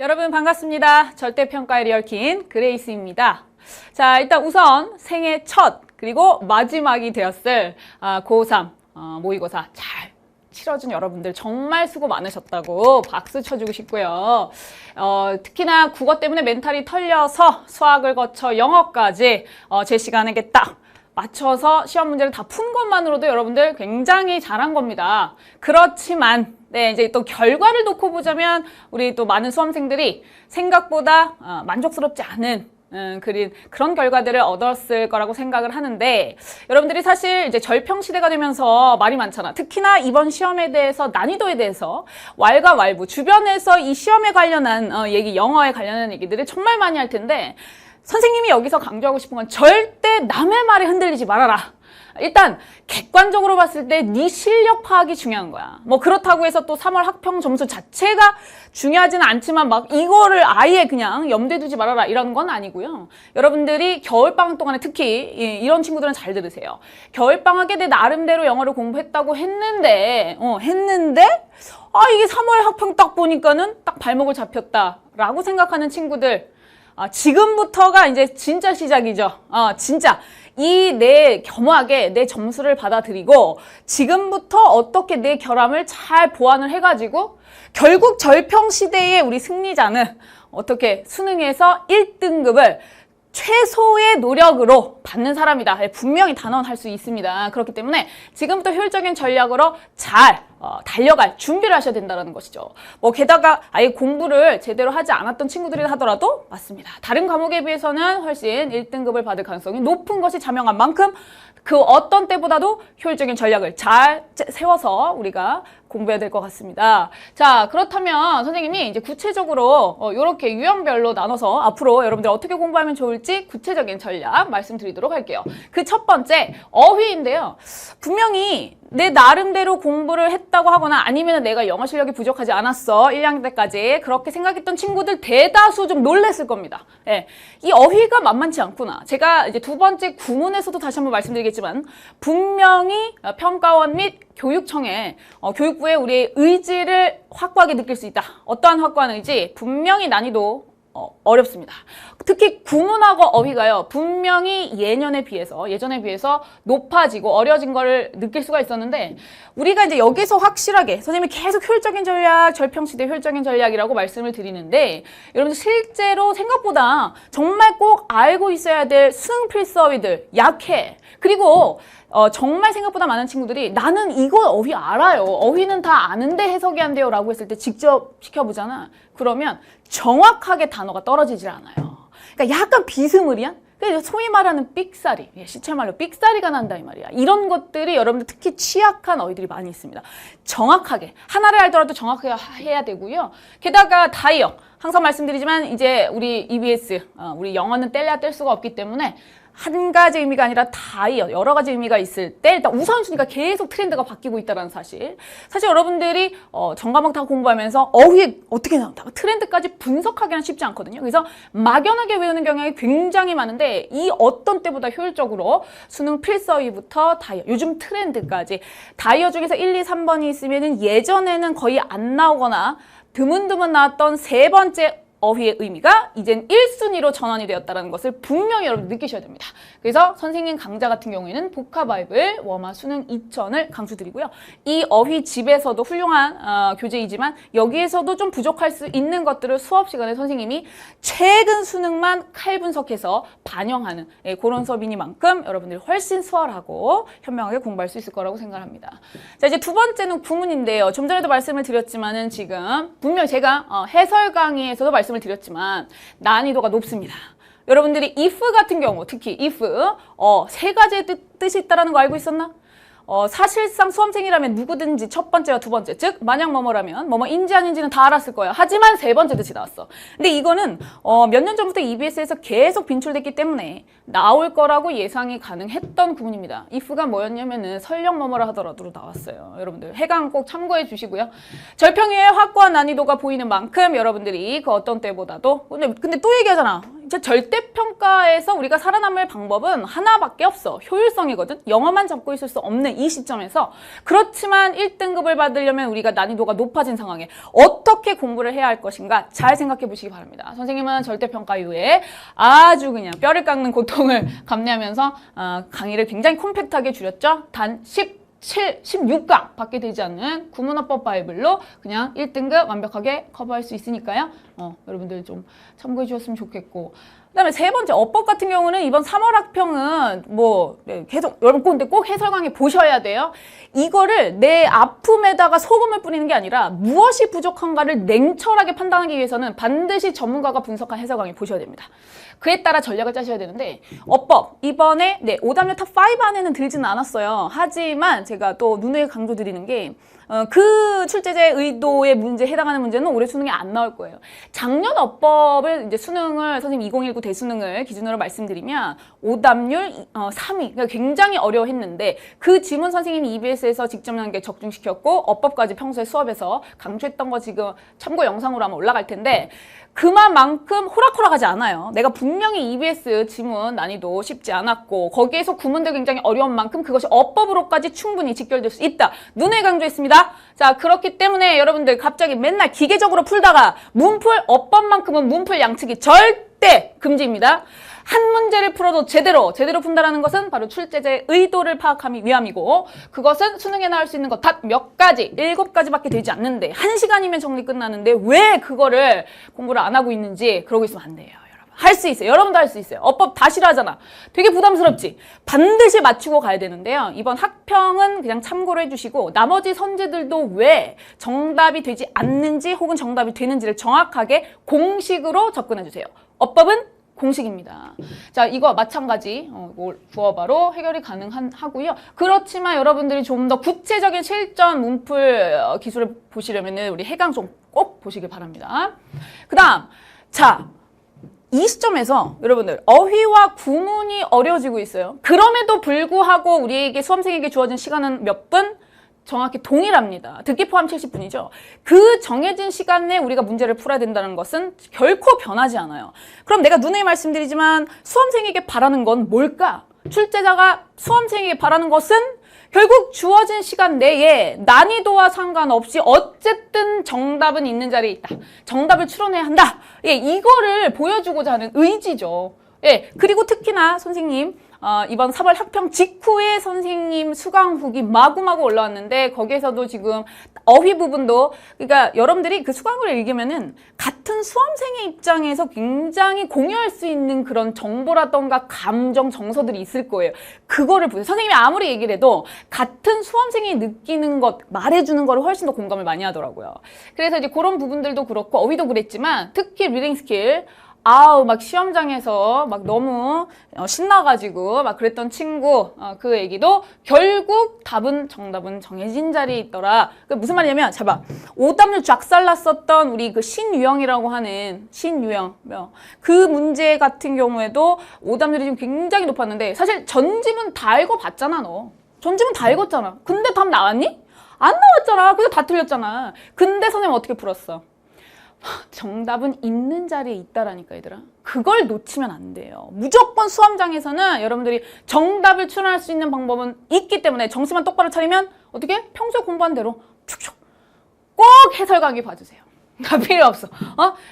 여러분 반갑습니다. 절대평가의 리얼킨 그레이스입니다. 자, 일단 우선 생애 첫 그리고 마지막이 되었을 고3 모의고사 잘 치러준 여러분들 정말 수고 많으셨다고 박수 쳐주고 싶고요. 특히나 국어 때문에 멘탈이 털려서 수학을 거쳐 영어까지 제 시간에 딱 맞춰서 시험 문제를 다 푼 것만으로도 여러분들 굉장히 잘한 겁니다. 그렇지만 이제 또 결과를 놓고 보자면 우리 또 많은 수험생들이 생각보다 만족스럽지 않은 그런 결과들을 얻었을 거라고 생각을 하는데, 여러분들이 사실 이제 절평시대가 되면서 말이 많잖아. 특히나 이번 시험에 대해서, 난이도에 대해서 왈가왈부, 주변에서 이 시험에 관련한 얘기, 영어에 관련한 얘기들을 정말 많이 할 텐데, 선생님이 여기서 강조하고 싶은 건 절대 남의 말에 흔들리지 말아라. 일단 객관적으로 봤을 때 네 실력 파악이 중요한 거야. 뭐 그렇다고 해서 또 3월 학평 점수 자체가 중요하지는 않지만 막 이거를 아예 그냥 염두에 두지 말아라 이런 건 아니고요. 여러분들이 겨울방학 동안에 특히 이런 친구들은 잘 들으세요. 겨울방학에 내 나름대로 영어를 공부했다고 했는데 이게 3월 학평 딱 보니까는 딱 발목을 잡혔다라고 생각하는 친구들, 지금부터가 이제 진짜 시작이죠. 진짜 이 내 겸허하게 내 점수를 받아들이고 지금부터 어떻게 내 결함을 잘 보완을 해가지고 결국 절평시대의 우리 승리자는 어떻게 수능에서 1등급을 최소의 노력으로 받는 사람이다. 분명히 단언할 수 있습니다. 그렇기 때문에 지금부터 효율적인 전략으로 잘 달려갈 준비를 하셔야 된다는 것이죠. 뭐 게다가 아예 공부를 제대로 하지 않았던 친구들이 하더라도 맞습니다. 다른 과목에 비해서는 훨씬 1등급을 받을 가능성이 높은 것이 자명한 만큼 그 어떤 때보다도 효율적인 전략을 잘 세워서 우리가 공부해야 될 것 같습니다. 자, 그렇다면 선생님이 이제 구체적으로 이렇게 유형별로 나눠서 앞으로 여러분들 어떻게 공부하면 좋을지 구체적인 전략 말씀드리도록 할게요. 그 첫 번째, 어휘인데요. 분명히 내 나름대로 공부를 했다고 하거나 아니면 내가 영어 실력이 부족하지 않았어. 1학년 때까지 그렇게 생각했던 친구들 대다수 좀 놀랬을 겁니다. 이 어휘가 만만치 않구나. 제가 이제 두 번째 구문에서도 다시 한번 말씀드리겠지만 분명히 평가원 및 교육청에 교육부의 우리의 의지를 확고하게 느낄 수 있다. 어떠한 확고한 의지? 분명히 난이도 어렵습니다. 특히 구문하고 어휘가요, 분명히 예전에 비해서 높아지고 어려진 거를 느낄 수가 있었는데, 우리가 이제 여기서 확실하게 선생님이 계속 효율적인 전략, 절평시대 효율적인 전략이라고 말씀을 드리는데, 여러분들 실제로 생각보다 정말 꼭 알고 있어야 될 수능 필수 어휘들 약해. 그리고 정말 생각보다 많은 친구들이 나는 이거 어휘 알아요. 어휘는 다 아는데 해석이 안 돼요 라고 했을 때 직접 시켜보잖아. 그러면 정확하게 단어가 떨어지질 않아요. 그러니까 약간 비스무리한? 소위 말하는 삑사리, 시체말로 삑사리가 난다 이 말이야. 이런 것들이 여러분들 특히 취약한 어휘들이 많이 있습니다. 정확하게, 하나를 알더라도 정확하게 해야 되고요. 게다가 다이어, 항상 말씀드리지만 이제 우리 EBS, 우리 영어는 뗄래야 뗄 수가 없기 때문에 한 가지 의미가 아니라 다이어, 여러 가지 의미가 있을 때 일단 우선순위가 계속 트렌드가 바뀌고 있다는 사실. 사실 여러분들이 전과목 다 공부하면서 어휘 어떻게 나온다, 트렌드까지 분석하기는 쉽지 않거든요. 그래서 막연하게 외우는 경향이 굉장히 많은데 이 어떤 때보다 효율적으로 수능 필서어휘부터 다이어, 요즘 트렌드까지 다이어 중에서 1, 2, 3번이 있으면은 예전에는 거의 안 나오거나 드문드문 나왔던 세 번째 어휘의 의미가 이젠 1순위로 전환이 되었다는 것을 분명히 여러분 느끼셔야 됩니다. 그래서 선생님 강좌 같은 경우에는 복합바이블 워마 수능 2000을 강추드리고요. 이 어휘 집에서도 훌륭한 교재이지만 여기에서도 좀 부족할 수 있는 것들을 수업 시간에 선생님이 최근 수능만 칼분석해서 반영하는 그런 수업이니만큼 여러분들이 훨씬 수월하고 현명하게 공부할 수 있을 거라고 생각합니다. 자, 이제 두 번째는 구문인데요. 좀 전에도 말씀을 드렸지만은 지금 분명히 제가 해설 강의에서도 말씀을 드렸지만 난이도가 높습니다. 여러분들이 if 같은 경우, 특히 if 세 가지의 뜻이 있다는 거 알고 있었나? 사실상 수험생이라면 누구든지 첫 번째와 두 번째, 즉 만약 뭐뭐라면 뭐뭐인지 아닌지는 다 알았을 거예요. 하지만 세 번째 뜻이 나왔어. 근데 이거는 몇 년 전부터 EBS에서 계속 빈출됐기 때문에 나올 거라고 예상이 가능했던 구문입니다. if가 뭐였냐면은 설령 뭐뭐라 하더라도 나왔어요. 여러분들 해강 꼭 참고해 주시고요. 절평위의 확고한 난이도가 보이는 만큼 여러분들이 그 어떤 때보다도 근데 또 얘기하잖아. 절대평가에서 우리가 살아남을 방법은 하나밖에 없어. 효율성이거든. 영어만 잡고 있을 수 없는 이 시점에서. 그렇지만 1등급을 받으려면 우리가 난이도가 높아진 상황에 어떻게 공부를 해야 할 것인가 잘 생각해 보시기 바랍니다. 선생님은 절대평가 이후에 아주 그냥 뼈를 깎는 고통을 감내하면서 강의를 굉장히 콤팩트하게 줄였죠. 단 16강 밖에 되지 않는 구문어법 바이블로 그냥 1등급 완벽하게 커버할 수 있으니까요. 여러분들 좀 참고해 주셨으면 좋겠고. 그다음에 세 번째 어법 같은 경우는 이번 3월 학평은 계속 여러분 근데 꼭 해설 강의 보셔야 돼요. 이거를 내 아픔에다가 소금을 뿌리는 게 아니라 무엇이 부족한가를 냉철하게 판단하기 위해서는 반드시 전문가가 분석한 해설 강의 보셔야 됩니다. 그에 따라 전략을 짜셔야 되는데 어법 이번에 오답률 탑5 안에는 들지는 않았어요. 하지만 제가 또 누누이 강조드리는 게 그 출제자의 의도의 문제에 해당하는 문제는 올해 수능에 안 나올 거예요. 작년 어법을 이제 수능을 선생님 2019 대수능을 기준으로 말씀드리면 오답률 3위 그러니까 굉장히 어려워했는데 그 지문 선생님이 EBS에서 직접 연계 적중시켰고 어법까지 평소에 수업에서 강조했던 거 지금 참고 영상으로 아마 올라갈 텐데 그만큼 호락호락하지 않아요. 내가 분명히 EBS 지문 난이도 쉽지 않았고 거기에서 구문들 굉장히 어려운 만큼 그것이 어법으로까지 충분히 직결될 수 있다. 눈에 강조했습니다. 자, 그렇기 때문에 여러분들 갑자기 맨날 기계적으로 풀다가 문풀 어법만큼은 문풀 양측이 절대 금지입니다. 한 문제를 풀어도 제대로 푼다라는 것은 바로 출제자의 의도를 파악하기 위함이고 그것은 수능에 나올 수 있는 것 단 몇 가지, 7가지밖에 되지 않는데 1시간이면 정리 끝나는데 왜 그거를 공부를 안 하고 있는지 그러고 있으면 안 돼요. 할 수 있어요. 여러분도 할 수 있어요. 어법 다 싫어하잖아. 되게 부담스럽지? 반드시 맞추고 가야 되는데요. 이번 학평은 그냥 참고로 해주시고 나머지 선지들도 왜 정답이 되지 않는지 혹은 정답이 되는지를 정확하게 공식으로 접근해주세요. 어법은 공식입니다. 자, 이거 마찬가지 구어바로 해결이 가능하고요. 그렇지만 여러분들이 좀 더 구체적인 실전 문풀 기술을 보시려면 우리 해강 좀 꼭 보시길 바랍니다. 그 다음, 자, 이 시점에서 여러분들 어휘와 구문이 어려워지고 있어요. 그럼에도 불구하고 우리에게 수험생에게 주어진 시간은 몇 분? 정확히 동일합니다. 듣기 포함 70분이죠. 그 정해진 시간 내에 우리가 문제를 풀어야 된다는 것은 결코 변하지 않아요. 그럼 내가 누누이 말씀드리지만 수험생에게 바라는 건 뭘까? 출제자가 수험생에게 바라는 것은 결국 주어진 시간 내에 난이도와 상관없이 어쨌든 정답은 있는 자리에 있다. 정답을 추론해야 한다. 예, 이거를 보여주고자 하는 의지죠. 예, 그리고 특히나 선생님 이번 3월 학평 직후에 선생님 수강 후기 마구마구 올라왔는데 거기에서도 지금 어휘 부분도 그러니까 여러분들이 그 수강을 읽으면은 같은 수험생의 입장에서 굉장히 공유할 수 있는 그런 정보라던가 감정 정서들이 있을 거예요. 그거를 보세요. 선생님이 아무리 얘기를 해도 같은 수험생이 느끼는 것 말해주는 거를 훨씬 더 공감을 많이 하더라고요. 그래서 이제 그런 부분들도 그렇고 어휘도 그랬지만 특히 리딩 스킬 막 시험장에서 막 너무 신나가지고 막 그랬던 친구 그 얘기도 결국 정답은 정해진 자리에 있더라. 그 무슨 말이냐면 자봐 오답률 쫙살랐었던 우리 그 신유형이라고 하는 신유형 그 문제 같은 경우에도 오답률이 지금 굉장히 높았는데 사실 전지문 다 읽어봤잖아 너. 전지문 다 읽었잖아. 근데 답 나왔니? 안 나왔잖아. 그래서 다 틀렸잖아. 근데 선생님 어떻게 풀었어? 정답은 있는 자리에 있다라니까 얘들아. 그걸 놓치면 안 돼요. 무조건 수험장에서는 여러분들이 정답을 추론할 수 있는 방법은 있기 때문에 정신만 똑바로 차리면 어떻게? 평소에 공부한 대로 축축 꼭 해설 강의 봐주세요. 필요 없어.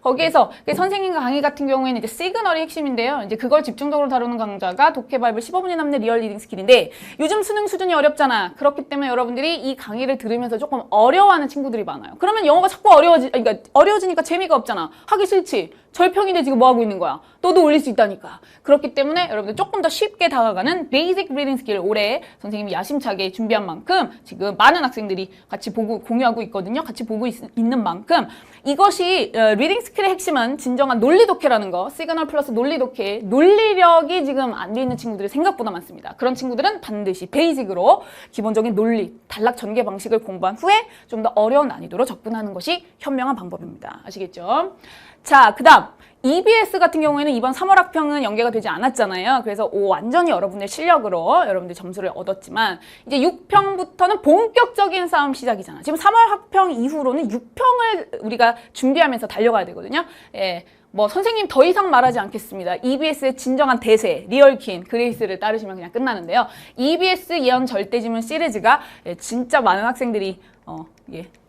거기에서 선생님과 강의 같은 경우에는 이제 시그널이 핵심인데요. 이제 그걸 집중적으로 다루는 강좌가 독해 바이블 15분이 남는 리얼 리딩 스킬인데 요즘 수능 수준이 어렵잖아. 그렇기 때문에 여러분들이 이 강의를 들으면서 조금 어려워하는 친구들이 많아요. 그러면 영어가 자꾸 그러니까 어려워지니까 재미가 없잖아. 하기 싫지. 절평인데 지금 뭐 하고 있는 거야? 너도 올릴 수 있다니까. 그렇기 때문에 여러분들 조금 더 쉽게 다가가는 베이직 리딩 스킬을 올해 선생님이 야심차게 준비한 만큼 지금 많은 학생들이 같이 보고 공유하고 있거든요. 같이 보고 있는 만큼 이것이 리딩 스킬의 핵심은 진정한 논리 독해라는 거. 시그널 플러스 논리 독해. 논리력이 지금 안 돼 있는 친구들이 생각보다 많습니다. 그런 친구들은 반드시 베이직으로 기본적인 논리, 단락 전개 방식을 공부한 후에 좀 더 어려운 난이도로 접근하는 것이 현명한 방법입니다. 아시겠죠? 자, 그 다음 정답! EBS 같은 경우에는 이번 3월 학평은 연계가 되지 않았잖아요. 그래서 완전히 여러분들 실력으로 여러분들 점수를 얻었지만 이제 6평부터는 본격적인 싸움 시작이잖아. 지금 3월 학평 이후로는 6평을 우리가 준비하면서 달려가야 되거든요. 예. 뭐 선생님 더 이상 말하지 않겠습니다. EBS의 진정한 대세, 리얼킨, 그레이스를 따르시면 그냥 끝나는데요. EBS 예언 절대지문 시리즈가 진짜 많은 학생들이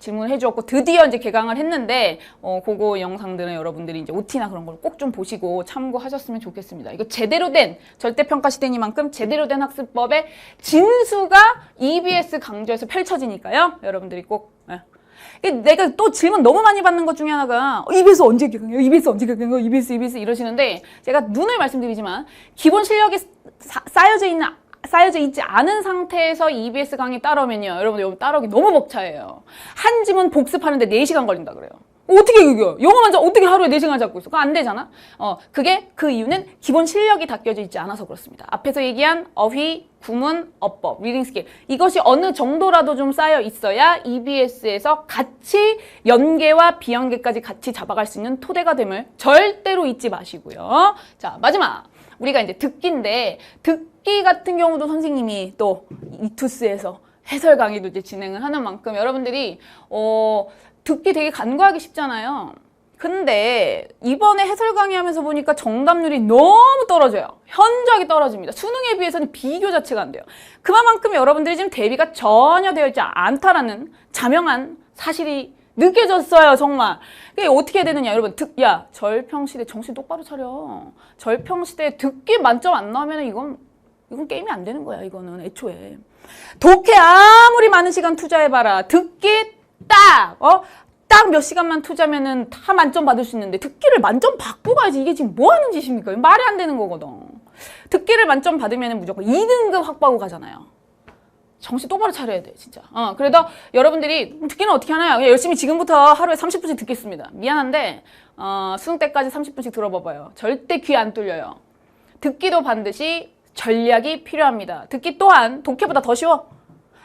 질문을 해주었고 드디어 이제 개강을 했는데 그거 영상들은 여러분들이 이제 OT나 그런 걸 꼭 좀 보시고 참고하셨으면 좋겠습니다. 이거 제대로 된 절대평가 시대니만큼 제대로 된 학습법의 진수가 EBS 강좌에서 펼쳐지니까요. 여러분들이 꼭 내가 또 질문 너무 많이 받는 것 중에 하나가 EBS 언제 개강해요? EBS 언제 개강해요? EBS 이러시는데 제가 눈을 말씀드리지만 기본 실력이 쌓여져 있지 않은 상태에서 EBS 강의 따라오면요. 여러분 따라오기 너무 벅차해요. 한 지문 복습하는데 4시간 걸린다 그래요. 어떻게 그게요? 영어만 어떻게 하루에 4시간 잡고 있어? 그거 안 되잖아? 그 이유는 기본 실력이 닦여져 있지 않아서 그렇습니다. 앞에서 얘기한 어휘, 구문, 어법, 리딩 스킬 이것이 어느 정도라도 좀 쌓여 있어야 EBS에서 같이 연계와 비연계까지 같이 잡아갈 수 있는 토대가 됨을 절대로 잊지 마시고요. 자, 마지막 우리가 이제 듣기인데 듣기 같은 경우도 선생님이 또 이투스에서 해설 강의도 이제 진행을 하는 만큼 여러분들이 듣기 되게 간과하기 쉽잖아요. 근데 이번에 해설 강의하면서 보니까 정답률이 너무 떨어져요. 현저하게 떨어집니다. 수능에 비해서는 비교 자체가 안 돼요. 그만큼 여러분들이 지금 대비가 전혀 되어 있지 않다라는 자명한 사실이 느껴졌어요, 정말. 그게 어떻게 해야 되느냐, 여러분. 절평시대 정신 똑바로 차려. 절평시대에 듣기 만점 안 나오면 이건 게임이 안 되는 거야, 이거는 애초에. 독해 아무리 많은 시간 투자해봐라. 듣기 딱 몇 시간만 투자면은 다 만점 받을 수 있는데 듣기를 만점 받고 가야지. 이게 지금 뭐 하는 짓입니까? 말이 안 되는 거거든. 듣기를 만점 받으면 무조건 2등급 확보하고 가잖아요. 정신 똑바로 차려야 돼, 진짜. 그래도 여러분들이 듣기는 어떻게 하나요? 그냥 열심히 지금부터 하루에 30분씩 듣겠습니다. 미안한데 수능 때까지 30분씩 들어봐봐요. 절대 귀 안 뚫려요. 듣기도 반드시 전략이 필요합니다. 듣기 또한 독해보다 더 쉬워.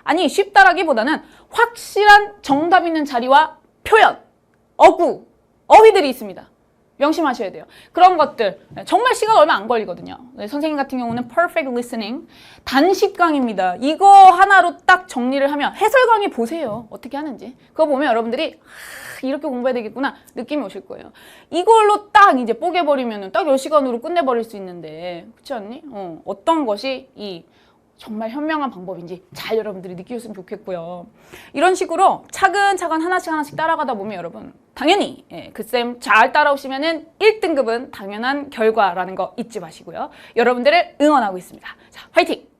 아니, 쉽다라기보다는 확실한 정답 있는 자리와 표현, 어구, 어휘들이 있습니다. 명심하셔야 돼요. 그런 것들 정말 시간 얼마 안 걸리거든요. 선생님 같은 경우는 Perfect Listening 단식 강의입니다. 이거 하나로 딱 정리를 하면 해설 강의 보세요. 어떻게 하는지. 그거 보면 여러분들이 이렇게 공부해야 되겠구나 느낌이 오실 거예요. 이걸로 딱 이제 뽀개버리면 딱 10시간으로 끝내버릴 수 있는데 그렇지 않니? 어떤 것이 정말 현명한 방법인지 잘 여러분들이 느끼셨으면 좋겠고요. 이런 식으로 차근차근 하나씩 따라가다 보면 여러분 당연히 그 쌤 잘 따라오시면은 1등급은 당연한 결과라는 거 잊지 마시고요. 여러분들을 응원하고 있습니다. 자, 화이팅!